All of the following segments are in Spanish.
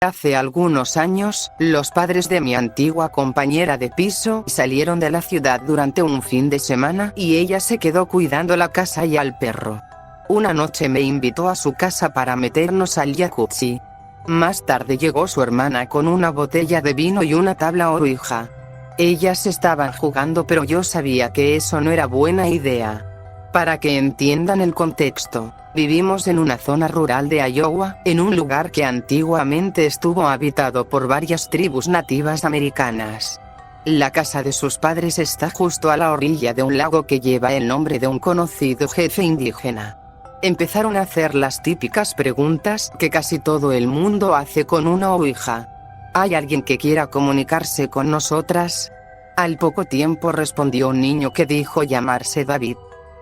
Hace algunos años, los padres de mi antigua compañera de piso salieron de la ciudad durante un fin de semana y ella se quedó cuidando la casa y al perro. Una noche me invitó a su casa para meternos al jacuzzi. Más tarde llegó su hermana con una botella de vino y una tabla Ouija. Ellas estaban jugando, pero yo sabía que eso no era buena idea. Para que entiendan el contexto, vivimos en una zona rural de Iowa, en un lugar que antiguamente estuvo habitado por varias tribus nativas americanas. La casa de sus padres está justo a la orilla de un lago que lleva el nombre de un conocido jefe indígena. Empezaron a hacer las típicas preguntas que casi todo el mundo hace con una ouija. ¿Hay alguien que quiera comunicarse con nosotras? Al poco tiempo respondió un niño que dijo llamarse David.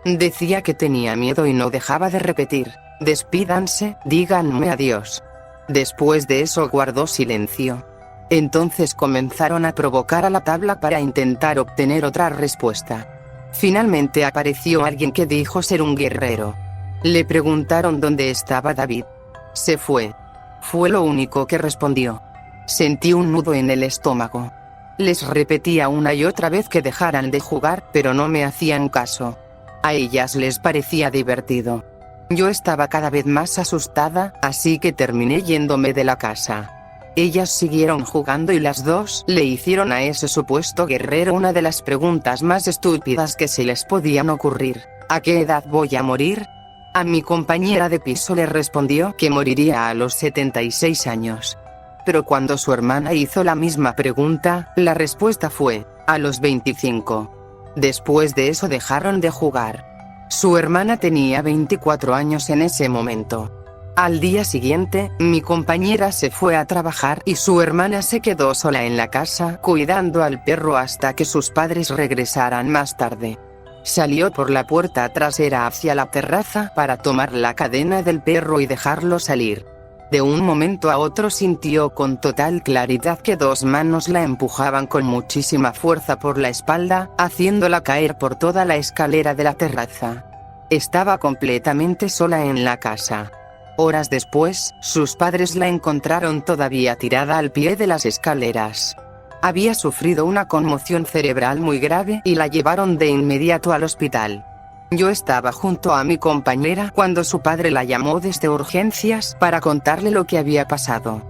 Decía que tenía miedo y no dejaba de repetir: despídanse, díganme adiós. Después de eso guardó silencio. Entonces comenzaron a provocar a la tabla para intentar obtener otra respuesta. Finalmente apareció alguien que dijo ser un guerrero. Le preguntaron dónde estaba David. Se fue. Fue lo único que respondió. Sentí un nudo en el estómago. Les repetía una y otra vez que dejaran de jugar, pero no me hacían caso. A ellas les parecía divertido. Yo estaba cada vez más asustada, así que terminé yéndome de la casa. Ellas siguieron jugando y las dos le hicieron a ese supuesto guerrero una de las preguntas más estúpidas que se les podían ocurrir: ¿a qué edad voy a morir? A mi compañera de piso le respondió que moriría a los 76 años. Pero cuando su hermana hizo la misma pregunta, la respuesta fue: a los 25. Después de eso dejaron de jugar. Su hermana tenía 24 años en ese momento. Al día siguiente, mi compañera se fue a trabajar y su hermana se quedó sola en la casa cuidando al perro hasta que sus padres regresaran más tarde. Salió por la puerta trasera hacia la terraza para tomar la cadena del perro y dejarlo salir. De un momento a otro sintió con total claridad que dos manos la empujaban con muchísima fuerza por la espalda, haciéndola caer por toda la escalera de la terraza. Estaba completamente sola en la casa. Horas después, sus padres la encontraron todavía tirada al pie de las escaleras. Había sufrido una conmoción cerebral muy grave y la llevaron de inmediato al hospital. Yo estaba junto a mi compañera cuando su padre la llamó desde urgencias para contarle lo que había pasado.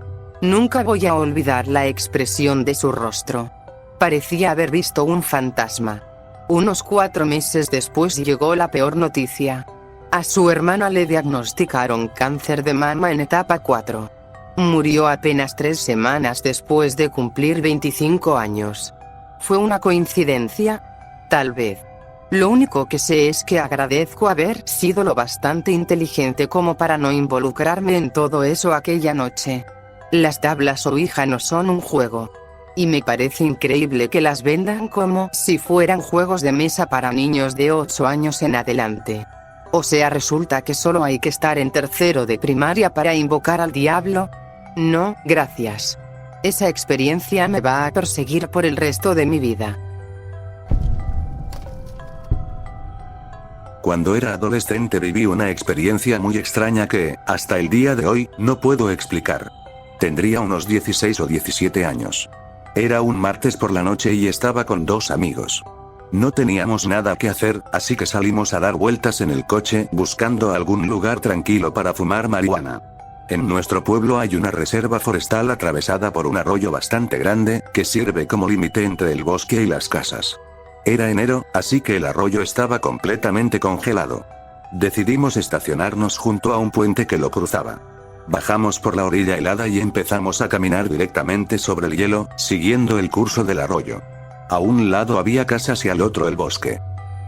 Nunca voy a olvidar la expresión de su rostro. Parecía haber visto un fantasma. Unos 4 meses después llegó la peor noticia. A su hermana le diagnosticaron cáncer de mama en etapa 4. Murió apenas 3 semanas después de cumplir 25 años. ¿Fue una coincidencia? Tal vez. Lo único que sé es que agradezco haber sido lo bastante inteligente como para no involucrarme en todo eso aquella noche. Las tablas Ouija no son un juego. Y me parece increíble que las vendan como si fueran juegos de mesa para niños de 8 años en adelante. O sea, resulta que solo hay que estar en tercero de primaria para invocar al diablo. No, gracias. Esa experiencia me va a perseguir por el resto de mi vida. Cuando era adolescente viví una experiencia muy extraña que, hasta el día de hoy, no puedo explicar. Tendría unos 16 o 17 años. Era un martes por la noche y estaba con 2 amigos. No teníamos nada que hacer, así que salimos a dar vueltas en el coche buscando algún lugar tranquilo para fumar marihuana. En nuestro pueblo hay una reserva forestal atravesada por un arroyo bastante grande, que sirve como límite entre el bosque y las casas. Era enero, así que el arroyo estaba completamente congelado. Decidimos estacionarnos junto a un puente que lo cruzaba. Bajamos por la orilla helada y empezamos a caminar directamente sobre el hielo, siguiendo el curso del arroyo. A un lado había casas y al otro el bosque.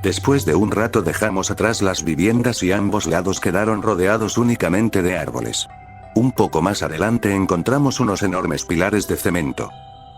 Después de un rato dejamos atrás las viviendas y ambos lados quedaron rodeados únicamente de árboles. Un poco más adelante encontramos unos enormes pilares de cemento.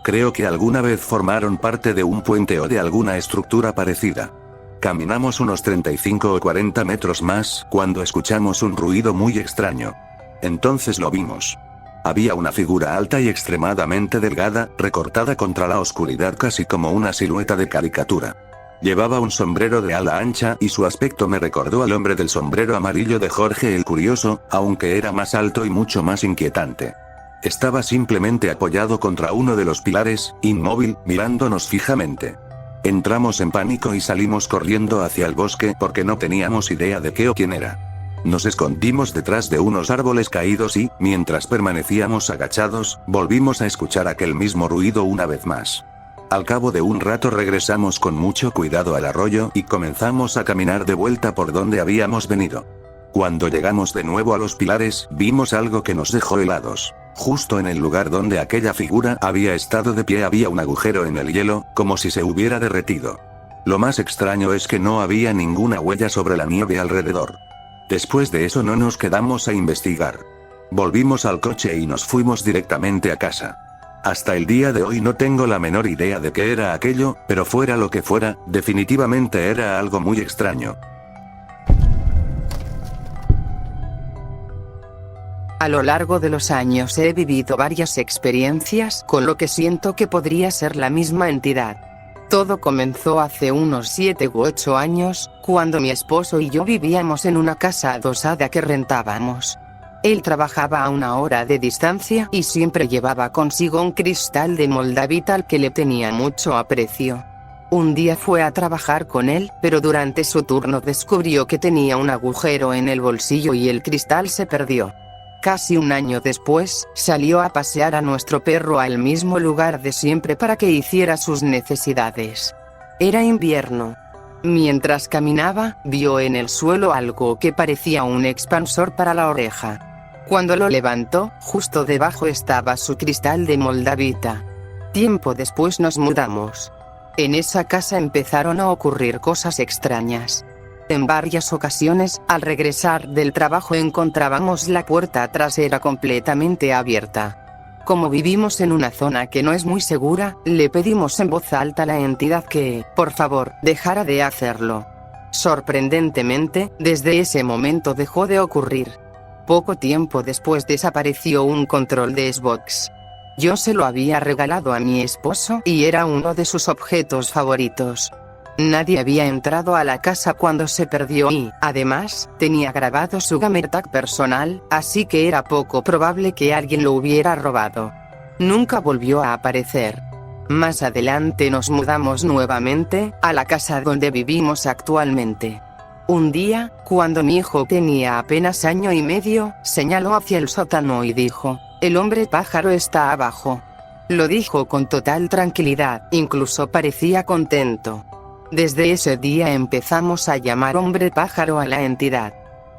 Creo que alguna vez formaron parte de un puente o de alguna estructura parecida. Caminamos unos 35 o 40 metros más, cuando escuchamos un ruido muy extraño. Entonces lo vimos. Había una figura alta y extremadamente delgada, recortada contra la oscuridad casi como una silueta de caricatura. Llevaba un sombrero de ala ancha y su aspecto me recordó al hombre del sombrero amarillo de Jorge el Curioso, aunque era más alto y mucho más inquietante. Estaba simplemente apoyado contra uno de los pilares, inmóvil, mirándonos fijamente. Entramos en pánico y salimos corriendo hacia el bosque porque no teníamos idea de qué o quién era. Nos escondimos detrás de unos árboles caídos y, mientras permanecíamos agachados, volvimos a escuchar aquel mismo ruido una vez más. Al cabo de un rato regresamos con mucho cuidado al arroyo y comenzamos a caminar de vuelta por donde habíamos venido. Cuando llegamos de nuevo a los pilares, vimos algo que nos dejó helados. Justo en el lugar donde aquella figura había estado de pie había un agujero en el hielo, como si se hubiera derretido. Lo más extraño es que no había ninguna huella sobre la nieve alrededor. Después de eso no nos quedamos a investigar. Volvimos al coche y nos fuimos directamente a casa. Hasta el día de hoy no tengo la menor idea de qué era aquello, pero fuera lo que fuera, definitivamente era algo muy extraño. A lo largo de los años he vivido varias experiencias con lo que siento que podría ser la misma entidad. Todo comenzó hace unos 7 u 8 años, cuando mi esposo y yo vivíamos en una casa adosada que rentábamos. Él trabajaba a 1 hora de distancia y siempre llevaba consigo un cristal de moldavita al que le tenía mucho aprecio. Un día fue a trabajar con él, pero durante su turno descubrió que tenía un agujero en el bolsillo y el cristal se perdió. Casi un año después, salió a pasear a nuestro perro al mismo lugar de siempre para que hiciera sus necesidades. Era invierno. Mientras caminaba, vio en el suelo algo que parecía un expansor para la oreja. Cuando lo levantó, justo debajo estaba su cristal de moldavita. Tiempo después nos mudamos. En esa casa empezaron a ocurrir cosas extrañas. En varias ocasiones, al regresar del trabajo encontrábamos la puerta trasera completamente abierta. Como vivimos en una zona que no es muy segura, le pedimos en voz alta a la entidad que, por favor, dejara de hacerlo. Sorprendentemente, desde ese momento dejó de ocurrir. Poco tiempo después desapareció un control de Xbox. Yo se lo había regalado a mi esposo y era uno de sus objetos favoritos. Nadie había entrado a la casa cuando se perdió y, además, tenía grabado su gamertag personal, así que era poco probable que alguien lo hubiera robado. Nunca volvió a aparecer. Más adelante nos mudamos nuevamente, a la casa donde vivimos actualmente. Un día, cuando mi hijo tenía apenas 1 año y medio, señaló hacia el sótano y dijo: "El hombre pájaro está abajo". Lo dijo con total tranquilidad, incluso parecía contento. Desde ese día empezamos a llamar hombre pájaro a la entidad.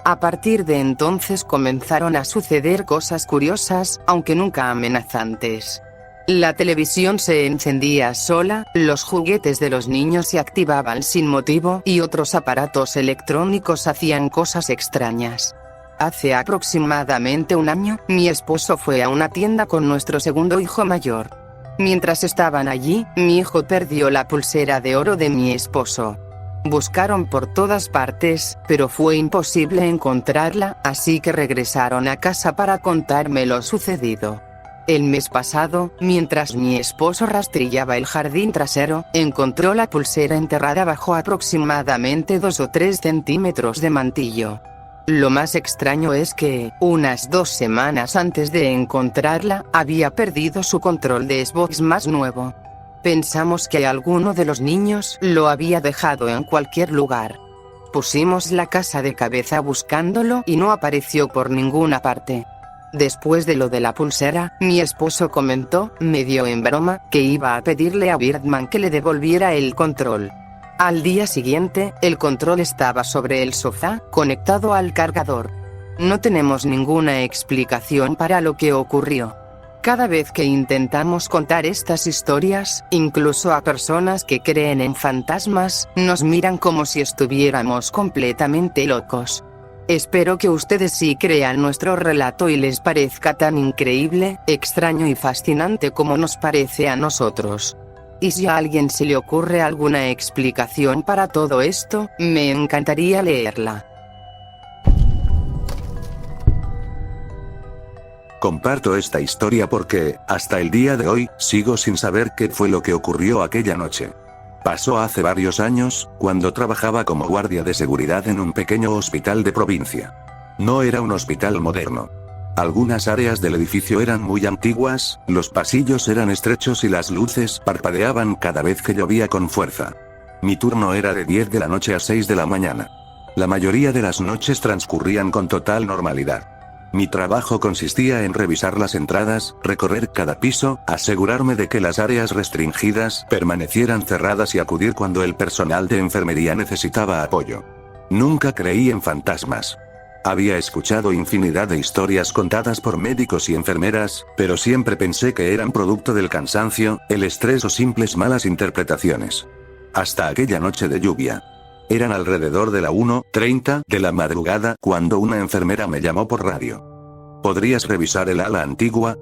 A partir de entonces comenzaron a suceder cosas curiosas, aunque nunca amenazantes. La televisión se encendía sola, los juguetes de los niños se activaban sin motivo y otros aparatos electrónicos hacían cosas extrañas. Hace aproximadamente 1 año, mi esposo fue a una tienda con nuestro segundo hijo mayor. Mientras estaban allí, mi hijo perdió la pulsera de oro de mi esposo. Buscaron por todas partes, pero fue imposible encontrarla, así que regresaron a casa para contarme lo sucedido. El mes pasado, mientras mi esposo rastrillaba el jardín trasero, encontró la pulsera enterrada bajo aproximadamente 2 o 3 centímetros de mantillo. Lo más extraño es que, unas 2 semanas antes de encontrarla, había perdido su control de Xbox más nuevo. Pensamos que alguno de los niños lo había dejado en cualquier lugar. Pusimos la casa de cabeza buscándolo y no apareció por ninguna parte. Después de lo de la pulsera, mi esposo comentó, medio en broma, que iba a pedirle a Birdman que le devolviera el control. Al día siguiente, el control estaba sobre el sofá, conectado al cargador. No tenemos ninguna explicación para lo que ocurrió. Cada vez que intentamos contar estas historias, incluso a personas que creen en fantasmas, nos miran como si estuviéramos completamente locos. Espero que ustedes sí crean nuestro relato y les parezca tan increíble, extraño y fascinante como nos parece a nosotros. Y si a alguien se le ocurre alguna explicación para todo esto, me encantaría leerla. Comparto esta historia porque, hasta el día de hoy, sigo sin saber qué fue lo que ocurrió aquella noche. Pasó hace varios años, cuando trabajaba como guardia de seguridad en un pequeño hospital de provincia. No era un hospital moderno. Algunas áreas del edificio eran muy antiguas, los pasillos eran estrechos y las luces parpadeaban cada vez que llovía con fuerza. Mi turno era de 10 de la noche a 6 de la mañana. La mayoría de las noches transcurrían con total normalidad. Mi trabajo consistía en revisar las entradas, recorrer cada piso, asegurarme de que las áreas restringidas permanecieran cerradas y acudir cuando el personal de enfermería necesitaba apoyo. Nunca creí en fantasmas. Había escuchado infinidad de historias contadas por médicos y enfermeras, pero siempre pensé que eran producto del cansancio, el estrés o simples malas interpretaciones. Hasta aquella noche de lluvia. Eran alrededor de la 1:30 de la madrugada cuando una enfermera me llamó por radio. ¿Podrías revisar el ala antigua?,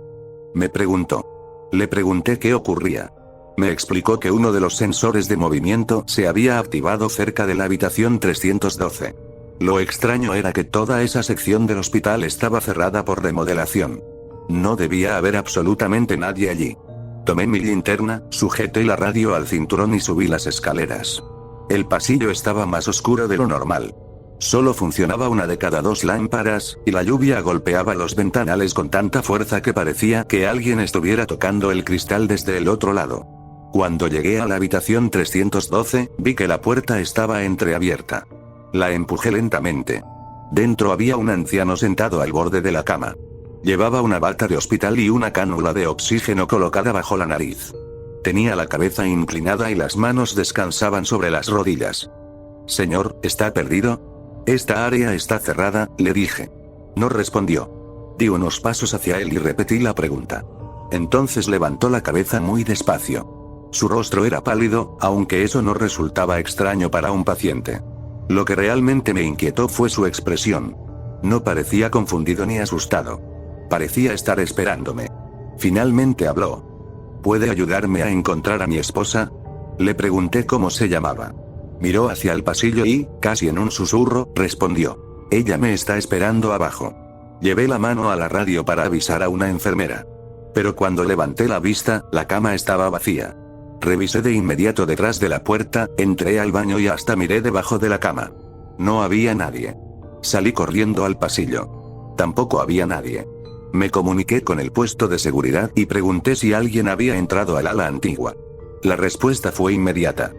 me preguntó. Le pregunté qué ocurría. Me explicó que uno de los sensores de movimiento se había activado cerca de la habitación 312. Lo extraño era que toda esa sección del hospital estaba cerrada por remodelación. No debía haber absolutamente nadie allí. Tomé mi linterna, sujeté la radio al cinturón y subí las escaleras. El pasillo estaba más oscuro de lo normal. Solo funcionaba una de cada 2 lámparas, y la lluvia golpeaba los ventanales con tanta fuerza que parecía que alguien estuviera tocando el cristal desde el otro lado. Cuando llegué a la habitación 312, vi que la puerta estaba entreabierta. La empujé lentamente. Dentro había un anciano sentado al borde de la cama. Llevaba una bata de hospital y una cánula de oxígeno colocada bajo la nariz. Tenía la cabeza inclinada y las manos descansaban sobre las rodillas. Señor, ¿está perdido? Esta área está cerrada, le dije. No respondió. Di unos pasos hacia él y repetí la pregunta. Entonces levantó la cabeza muy despacio. Su rostro era pálido, aunque eso no resultaba extraño para un paciente. Lo que realmente me inquietó fue su expresión. No parecía confundido ni asustado. Parecía estar esperándome. Finalmente habló. ¿Puede ayudarme a encontrar a mi esposa?, le pregunté cómo se llamaba. Miró hacia el pasillo y, casi en un susurro, respondió. Ella me está esperando abajo. Llevé la mano a la radio para avisar a una enfermera. Pero cuando levanté la vista, la cama estaba vacía. Revisé de inmediato detrás de la puerta, entré al baño y hasta miré debajo de la cama. No había nadie. Salí corriendo al pasillo. Tampoco había nadie. Me comuniqué con el puesto de seguridad y pregunté si alguien había entrado al ala antigua. La respuesta fue inmediata.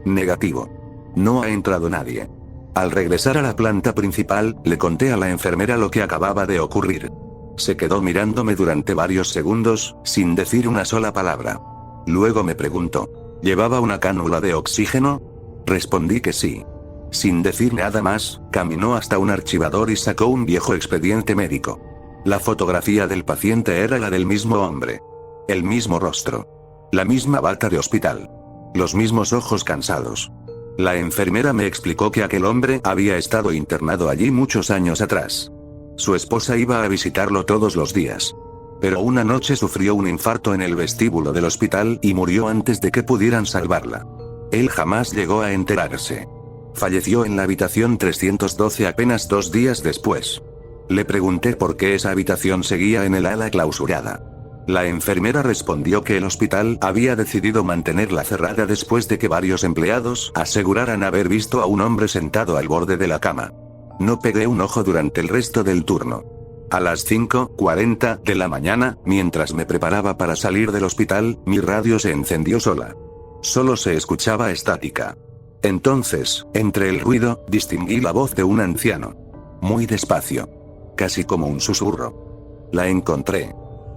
Negativo. No ha entrado nadie. Al regresar a la planta principal, le conté a la enfermera lo que acababa de ocurrir. Se quedó mirándome durante varios segundos, sin decir una sola palabra. Luego me preguntó, ¿llevaba una cánula de oxígeno? Respondí que sí. Sin decir nada más, caminó hasta un archivador y sacó un viejo expediente médico. La fotografía del paciente era la del mismo hombre. El mismo rostro. La misma bata de hospital. Los mismos ojos cansados. La enfermera me explicó que aquel hombre había estado internado allí muchos años atrás. Su esposa iba a visitarlo todos los días. Pero una noche sufrió un infarto en el vestíbulo del hospital y murió antes de que pudieran salvarla. Él jamás llegó a enterarse. Falleció en la habitación 312 apenas 2 días después. Le pregunté por qué esa habitación seguía en el ala clausurada. La enfermera respondió que el hospital había decidido mantenerla cerrada después de que varios empleados aseguraran haber visto a un hombre sentado al borde de la cama. No pegué un ojo durante el resto del turno. A las 5:40 de la mañana, mientras me preparaba para salir del hospital, mi radio se encendió sola. Solo se escuchaba estática. Entonces, entre el ruido, distinguí la voz de un anciano. Muy despacio. Casi como un susurro. La encontré.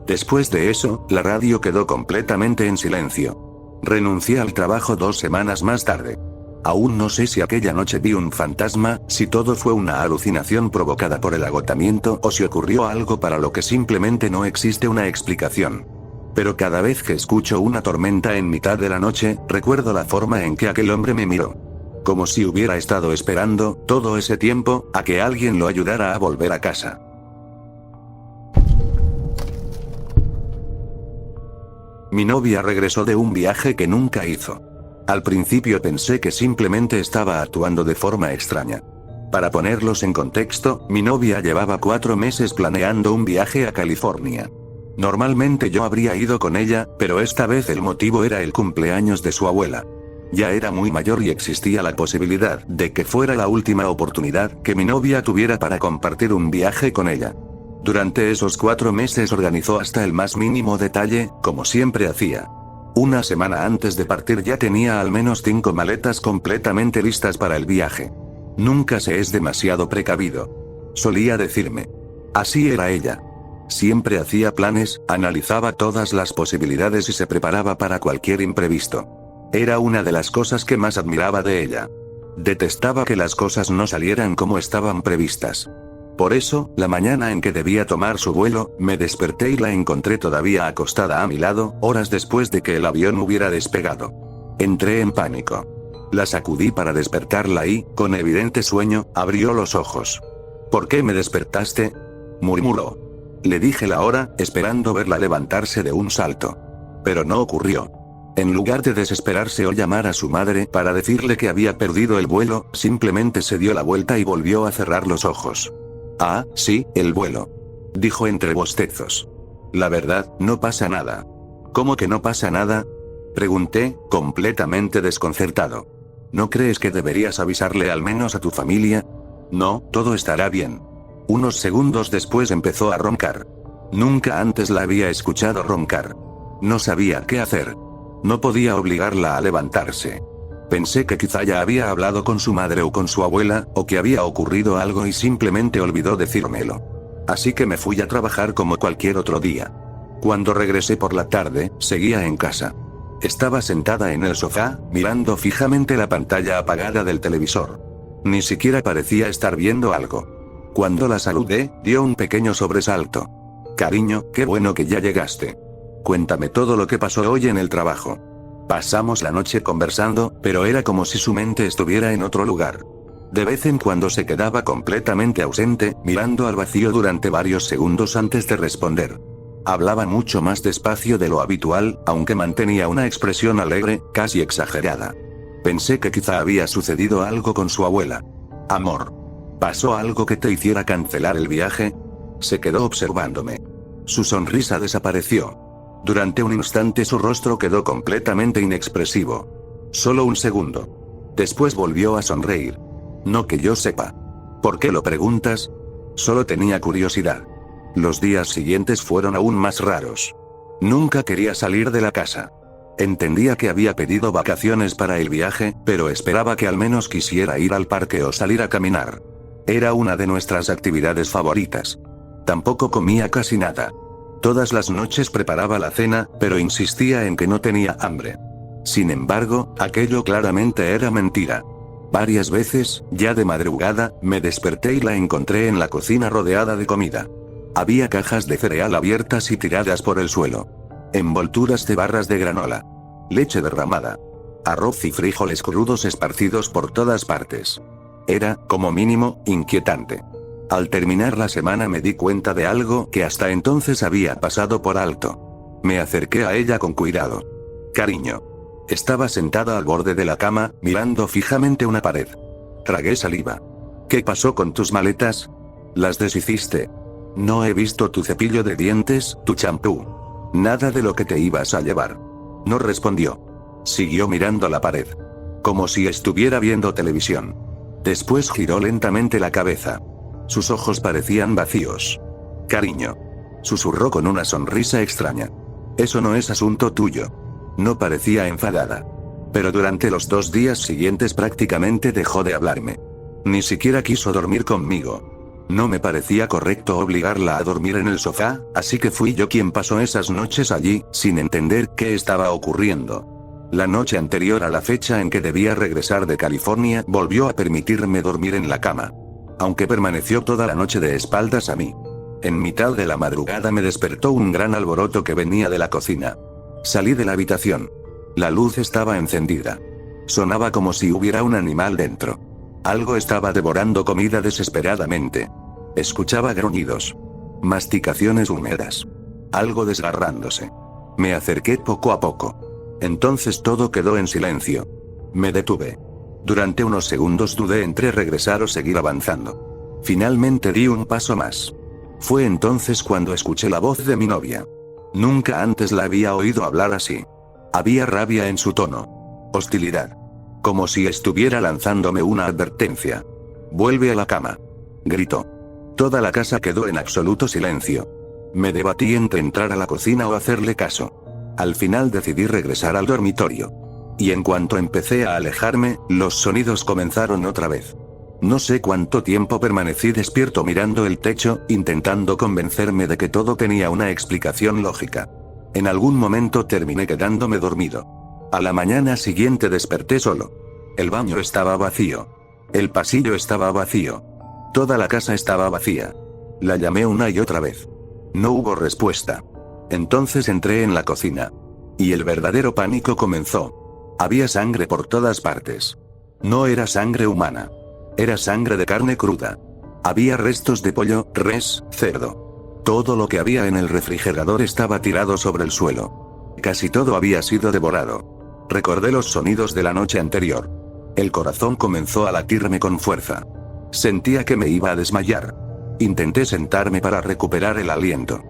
Después de eso, la radio quedó completamente en silencio. Renuncié al trabajo 2 semanas más tarde. Aún no sé si aquella noche vi un fantasma, si todo fue una alucinación provocada por el agotamiento o si ocurrió algo para lo que simplemente no existe una explicación. Pero cada vez que escucho una tormenta en mitad de la noche, recuerdo la forma en que aquel hombre me miró. Como si hubiera estado esperando, todo ese tiempo, a que alguien lo ayudara a volver a casa. Mi novia regresó de un viaje que nunca hizo. Al principio pensé que simplemente estaba actuando de forma extraña. Para ponerlos en contexto, mi novia llevaba 4 meses planeando un viaje a California. Normalmente yo habría ido con ella, pero esta vez el motivo era el cumpleaños de su abuela. Ya era muy mayor y existía la posibilidad de que fuera la última oportunidad que mi novia tuviera para compartir un viaje con ella. Durante esos 4 meses organizó hasta el más mínimo detalle, como siempre hacía. Una semana antes de partir ya tenía al menos 5 maletas completamente listas para el viaje. Nunca se es demasiado precavido, solía decirme. Así era ella. Siempre hacía planes, analizaba todas las posibilidades y se preparaba para cualquier imprevisto. Era una de las cosas que más admiraba de ella. Detestaba que las cosas no salieran como estaban previstas. Por eso, la mañana en que debía tomar su vuelo, me desperté y la encontré todavía acostada a mi lado, horas después de que el avión hubiera despegado. Entré en pánico. La sacudí para despertarla y, con evidente sueño, abrió los ojos. ¿Por qué me despertaste?, murmuró. Le dije la hora, esperando verla levantarse de un salto. Pero no ocurrió. En lugar de desesperarse o llamar a su madre para decirle que había perdido el vuelo, simplemente se dio la vuelta y volvió a cerrar los ojos. Ah, sí, el vuelo, dijo entre bostezos. La verdad, no pasa nada. ¿Cómo que no pasa nada?, pregunté, completamente desconcertado. ¿No crees que deberías avisarle al menos a tu familia? No, todo estará bien. Unos segundos después empezó a roncar. Nunca antes la había escuchado roncar. No sabía qué hacer. No podía obligarla a levantarse. Pensé que quizá ya había hablado con su madre o con su abuela, o que había ocurrido algo y simplemente olvidó decírmelo. Así que me fui a trabajar como cualquier otro día. Cuando regresé por la tarde, seguía en casa. Estaba sentada en el sofá, mirando fijamente la pantalla apagada del televisor. Ni siquiera parecía estar viendo algo. Cuando la saludé, dio un pequeño sobresalto. Cariño, qué bueno que ya llegaste. Cuéntame todo lo que pasó hoy en el trabajo. Pasamos la noche conversando, pero era como si su mente estuviera en otro lugar. De vez en cuando se quedaba completamente ausente, mirando al vacío durante varios segundos antes de responder. Hablaba mucho más despacio de lo habitual, aunque mantenía una expresión alegre, casi exagerada. Pensé que quizá había sucedido algo con su abuela. Amor. ¿Pasó algo que te hiciera cancelar el viaje? Se quedó observándome. Su sonrisa desapareció. Durante un instante su rostro quedó completamente inexpresivo. Solo un segundo. Después volvió a sonreír. No que yo sepa. ¿Por qué lo preguntas? Solo tenía curiosidad. Los días siguientes fueron aún más raros. Nunca quería salir de la casa. Entendía que había pedido vacaciones para el viaje, pero esperaba que al menos quisiera ir al parque o salir a caminar. Era una de nuestras actividades favoritas. Tampoco comía casi nada. Todas las noches preparaba la cena, pero insistía en que no tenía hambre. Sin embargo, aquello claramente era mentira. Varias veces, ya de madrugada, me desperté y la encontré en la cocina rodeada de comida. Había cajas de cereal abiertas y tiradas por el suelo. Envolturas de barras de granola. Leche derramada. Arroz y frijoles crudos esparcidos por todas partes. Era, como mínimo, inquietante. Al terminar la semana me di cuenta de algo que hasta entonces había pasado por alto. Me acerqué a ella con cuidado. Cariño. Estaba sentada al borde de la cama, mirando fijamente una pared. Tragué saliva. ¿Qué pasó con tus maletas? ¿Las deshiciste? No he visto tu cepillo de dientes, tu champú. Nada de lo que te ibas a llevar. No respondió. Siguió mirando la pared. Como si estuviera viendo televisión. Después giró lentamente la cabeza. Sus ojos parecían vacíos. Cariño. Susurró con una sonrisa extraña. Eso no es asunto tuyo. No parecía enfadada. Pero durante los 2 días siguientes prácticamente dejó de hablarme. Ni siquiera quiso dormir conmigo. No me parecía correcto obligarla a dormir en el sofá, así que fui yo quien pasó esas noches allí, sin entender qué estaba ocurriendo. La noche anterior a la fecha en que debía regresar de California, volvió a permitirme dormir en la cama. Aunque permaneció toda la noche de espaldas a mí. En mitad de la madrugada me despertó un gran alboroto que venía de la cocina. Salí de la habitación. La luz estaba encendida. Sonaba como si hubiera un animal dentro. Algo estaba devorando comida desesperadamente. Escuchaba gruñidos. Masticaciones húmedas. Algo desgarrándose. Me acerqué poco a poco. Entonces todo quedó en silencio. Me detuve. Durante unos segundos dudé entre regresar o seguir avanzando. Finalmente di un paso más. Fue entonces cuando escuché la voz de mi novia. Nunca antes la había oído hablar así. Había rabia en su tono. Hostilidad. Como si estuviera lanzándome una advertencia. Vuelve a la cama. Gritó. Toda la casa quedó en absoluto silencio. Me debatí entre entrar a la cocina o hacerle caso. Al final decidí regresar al dormitorio. Y en cuanto empecé a alejarme, los sonidos comenzaron otra vez. No sé cuánto tiempo permanecí despierto mirando el techo, intentando convencerme de que todo tenía una explicación lógica. En algún momento terminé quedándome dormido. A la mañana siguiente desperté solo. El baño estaba vacío. El pasillo estaba vacío. Toda la casa estaba vacía. La llamé una y otra vez. No hubo respuesta. Entonces entré en la cocina. Y el verdadero pánico comenzó. Había sangre por todas partes. No era sangre humana. Era sangre de carne cruda. Había restos de pollo, res, cerdo. Todo lo que había en el refrigerador estaba tirado sobre el suelo. Casi todo había sido devorado. Recordé los sonidos de la noche anterior. El corazón comenzó a latirme con fuerza. Sentía que me iba a desmayar. Intenté sentarme para recuperar el aliento.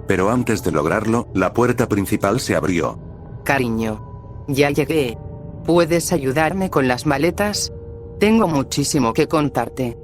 Pero antes de lograrlo, la puerta principal se abrió. Cariño. Ya llegué. ¿Puedes ayudarme con las maletas? Tengo muchísimo que contarte.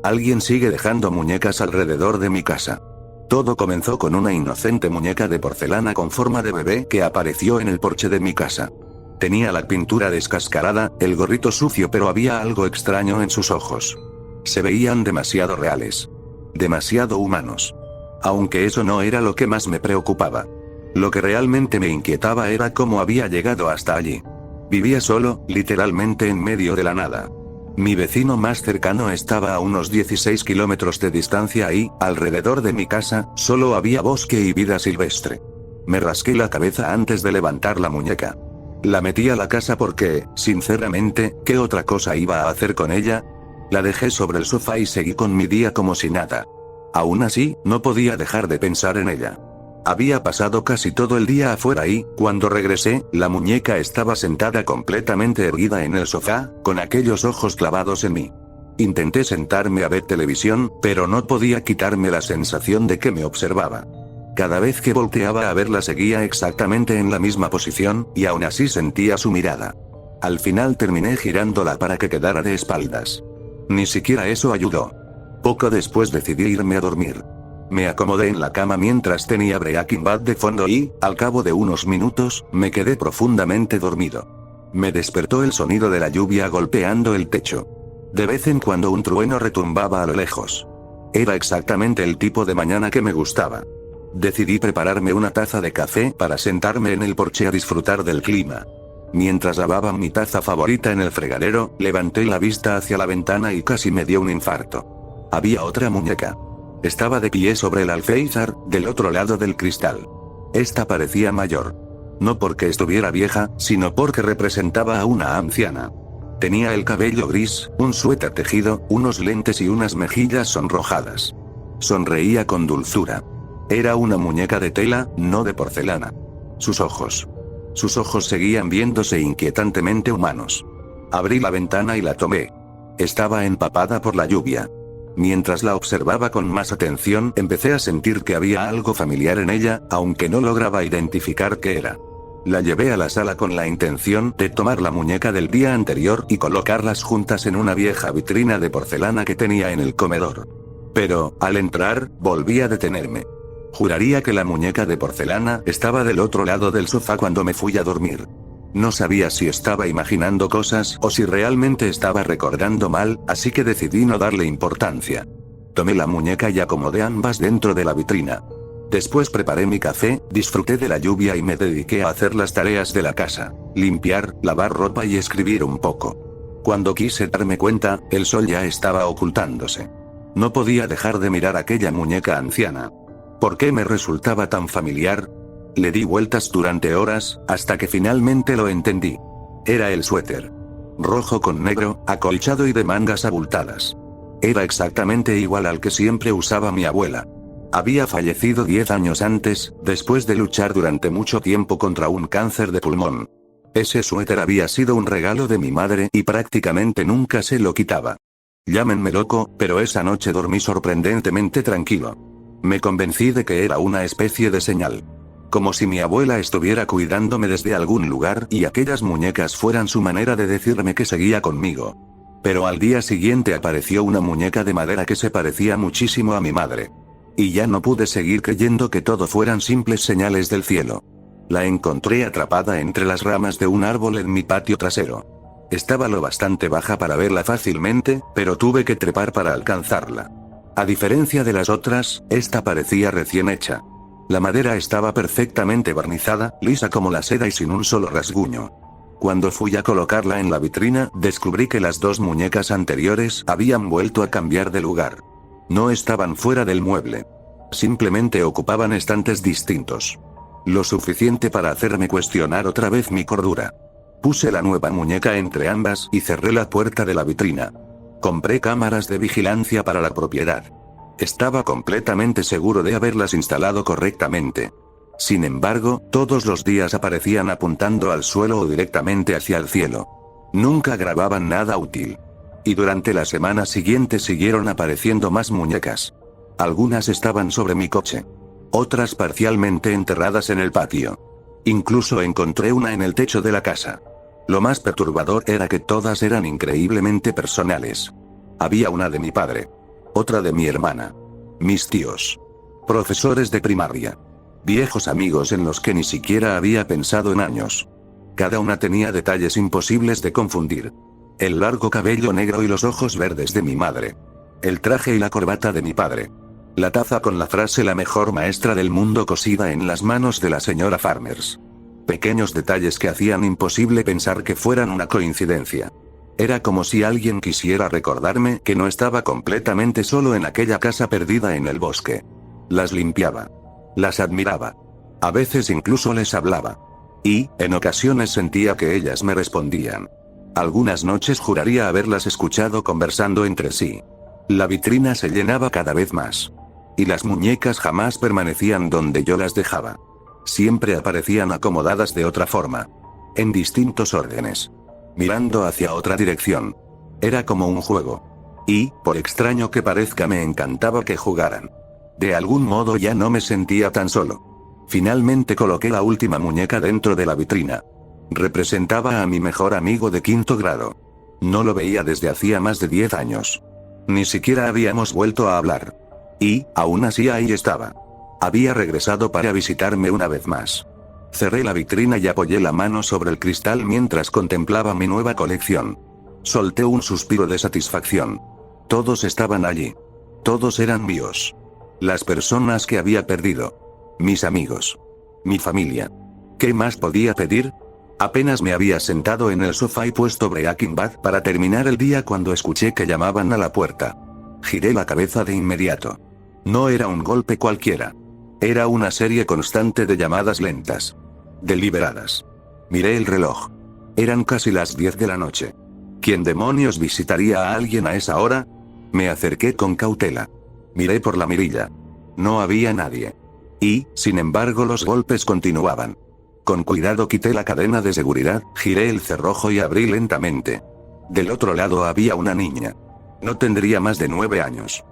Alguien sigue dejando muñecas alrededor de mi casa. Todo comenzó con una inocente muñeca de porcelana con forma de bebé que apareció en el porche de mi casa. Tenía la pintura descascarada, el gorrito sucio, pero había algo extraño en sus ojos. Se veían demasiado reales. Demasiado humanos. Aunque eso no era lo que más me preocupaba. Lo que realmente me inquietaba era cómo había llegado hasta allí. Vivía solo, literalmente en medio de la nada. Mi vecino más cercano estaba a unos 16 kilómetros de distancia y, alrededor de mi casa, solo había bosque y vida silvestre. Me rasqué la cabeza antes de levantar la muñeca. La metí a la casa porque, sinceramente, ¿qué otra cosa iba a hacer con ella? La dejé sobre el sofá y seguí con mi día como si nada. Aún así, no podía dejar de pensar en ella. Había pasado casi todo el día afuera y, cuando regresé, la muñeca estaba sentada completamente erguida en el sofá, con aquellos ojos clavados en mí. Intenté sentarme a ver televisión, pero no podía quitarme la sensación de que me observaba. Cada vez que volteaba a verla seguía exactamente en la misma posición, y aún así sentía su mirada. Al final terminé girándola para que quedara de espaldas. Ni siquiera eso ayudó. Poco después decidí irme a dormir. Me acomodé en la cama mientras tenía Breaking Bad de fondo y, al cabo de unos minutos, me quedé profundamente dormido. Me despertó el sonido de la lluvia golpeando el techo. De vez en cuando un trueno retumbaba a lo lejos. Era exactamente el tipo de mañana que me gustaba. Decidí prepararme una taza de café para sentarme en el porche a disfrutar del clima. Mientras lavaba mi taza favorita en el fregadero, levanté la vista hacia la ventana y casi me dio un infarto. Había otra muñeca. Estaba de pie sobre el alféizar, del otro lado del cristal. Esta parecía mayor. No porque estuviera vieja, sino porque representaba a una anciana. Tenía el cabello gris, un suéter tejido, unos lentes y unas mejillas sonrojadas. Sonreía con dulzura. Era una muñeca de tela, no de porcelana. Sus ojos seguían viéndose inquietantemente humanos. Abrí la ventana y la tomé. Estaba empapada por la lluvia. Mientras la observaba con más atención, empecé a sentir que había algo familiar en ella, aunque no lograba identificar qué era. La llevé a la sala con la intención de tomar la muñeca del día anterior y colocarlas juntas en una vieja vitrina de porcelana que tenía en el comedor. Pero, al entrar, volví a detenerme. Juraría que la muñeca de porcelana estaba del otro lado del sofá cuando me fui a dormir. No sabía si estaba imaginando cosas o si realmente estaba recordando mal, así que decidí no darle importancia. Tomé la muñeca y acomodé ambas dentro de la vitrina. Después preparé mi café, disfruté de la lluvia y me dediqué a hacer las tareas de la casa: limpiar, lavar ropa y escribir un poco. Cuando quise darme cuenta, el sol ya estaba ocultándose. No podía dejar de mirar aquella muñeca anciana. ¿Por qué me resultaba tan familiar? Le di vueltas durante horas, hasta que finalmente lo entendí. Era el suéter. Rojo con negro, acolchado y de mangas abultadas. Era exactamente igual al que siempre usaba mi abuela. Había fallecido 10 años antes, después de luchar durante mucho tiempo contra un cáncer de pulmón. Ese suéter había sido un regalo de mi madre y prácticamente nunca se lo quitaba. Llámenme loco, pero esa noche dormí sorprendentemente tranquilo. Me convencí de que era una especie de señal. Como si mi abuela estuviera cuidándome desde algún lugar y aquellas muñecas fueran su manera de decirme que seguía conmigo. Pero al día siguiente apareció una muñeca de madera que se parecía muchísimo a mi madre. Y ya no pude seguir creyendo que todo fueran simples señales del cielo. La encontré atrapada entre las ramas de un árbol en mi patio trasero. Estaba lo bastante baja para verla fácilmente, pero tuve que trepar para alcanzarla. A diferencia de las otras, esta parecía recién hecha. La madera estaba perfectamente barnizada, lisa como la seda y sin un solo rasguño. Cuando fui a colocarla en la vitrina, descubrí que las dos muñecas anteriores habían vuelto a cambiar de lugar. No estaban fuera del mueble. Simplemente ocupaban estantes distintos. Lo suficiente para hacerme cuestionar otra vez mi cordura. Puse la nueva muñeca entre ambas y cerré la puerta de la vitrina. Compré cámaras de vigilancia para la propiedad. Estaba completamente seguro de haberlas instalado correctamente. Sin embargo, todos los días aparecían apuntando al suelo o directamente hacia el cielo. Nunca grababan nada útil. Y durante la semana siguiente siguieron apareciendo más muñecas. Algunas estaban sobre mi coche. Otras parcialmente enterradas en el patio. Incluso encontré una en el techo de la casa. Lo más perturbador era que todas eran increíblemente personales. Había una de mi padre. Otra de mi hermana. Mis tíos. Profesores de primaria. Viejos amigos en los que ni siquiera había pensado en años. Cada una tenía detalles imposibles de confundir. El largo cabello negro y los ojos verdes de mi madre. El traje y la corbata de mi padre. La taza con la frase "la mejor maestra del mundo" cosida en las manos de la señora Farmers. Pequeños detalles que hacían imposible pensar que fueran una coincidencia. Era como si alguien quisiera recordarme que no estaba completamente solo en aquella casa perdida en el bosque. Las limpiaba. Las admiraba. A veces incluso les hablaba. Y, en ocasiones sentía que ellas me respondían. Algunas noches juraría haberlas escuchado conversando entre sí. La vitrina se llenaba cada vez más. Y las muñecas jamás permanecían donde yo las dejaba. Siempre aparecían acomodadas de otra forma. En distintos órdenes. Mirando hacia otra dirección. Era como un juego. Y, por extraño que parezca, me encantaba que jugaran. De algún modo ya no me sentía tan solo. Finalmente coloqué la última muñeca dentro de la vitrina. Representaba a mi mejor amigo de quinto grado. No lo veía desde hacía más de 10 años. Ni siquiera habíamos vuelto a hablar. Y, aún así, ahí estaba. Había regresado para visitarme una vez más. Cerré la vitrina y apoyé la mano sobre el cristal mientras contemplaba mi nueva colección. Solté un suspiro de satisfacción. Todos estaban allí. Todos eran míos. Las personas que había perdido. Mis amigos. Mi familia. ¿Qué más podía pedir? Apenas me había sentado en el sofá y puesto Breaking Bad para terminar el día cuando escuché que llamaban a la puerta. Giré la cabeza de inmediato. No era un golpe cualquiera. Era una serie constante de llamadas lentas. Deliberadas. Miré el reloj. Eran casi las 10 de la noche. ¿Quién demonios visitaría a alguien a esa hora? Me acerqué con cautela. Miré por la mirilla. No había nadie. Y, sin embargo, los golpes continuaban. Con cuidado quité la cadena de seguridad, giré el cerrojo y abrí lentamente. Del otro lado había una niña. No tendría más de 9 años.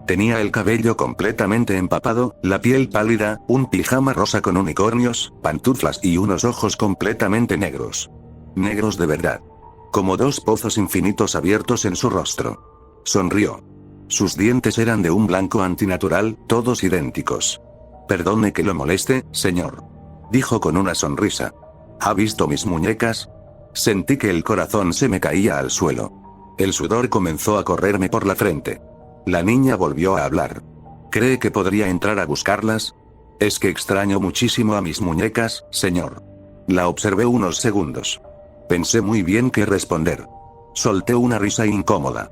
Tenía el cabello completamente empapado, la piel pálida, un pijama rosa con unicornios, pantuflas y unos ojos completamente negros. Negros de verdad. Como dos pozos infinitos abiertos en su rostro. Sonrió. Sus dientes eran de un blanco antinatural, todos idénticos. «Perdone que lo moleste, señor», dijo con una sonrisa. «¿Ha visto mis muñecas?» Sentí que el corazón se me caía al suelo. El sudor comenzó a correrme por la frente. La niña volvió a hablar. «¿Cree que podría entrar a buscarlas?» «Es que extraño muchísimo a mis muñecas, señor». La observé unos segundos. Pensé muy bien qué responder. Solté una risa incómoda.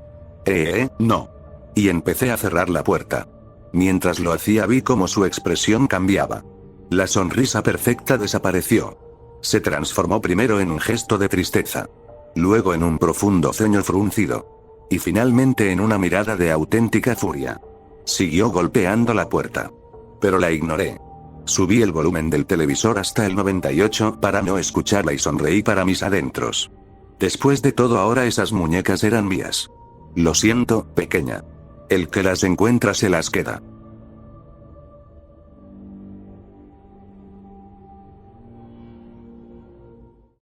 No. Y empecé a cerrar la puerta. Mientras lo hacía vi cómo su expresión cambiaba. La sonrisa perfecta desapareció. Se transformó primero en un gesto de tristeza. Luego en un profundo ceño fruncido. Y finalmente en una mirada de auténtica furia. Siguió golpeando la puerta. Pero la ignoré. Subí el volumen del televisor hasta el 98 para no escucharla y sonreí para mis adentros. Después de todo, ahora esas muñecas eran mías. Lo siento, pequeña. El que las encuentra se las queda.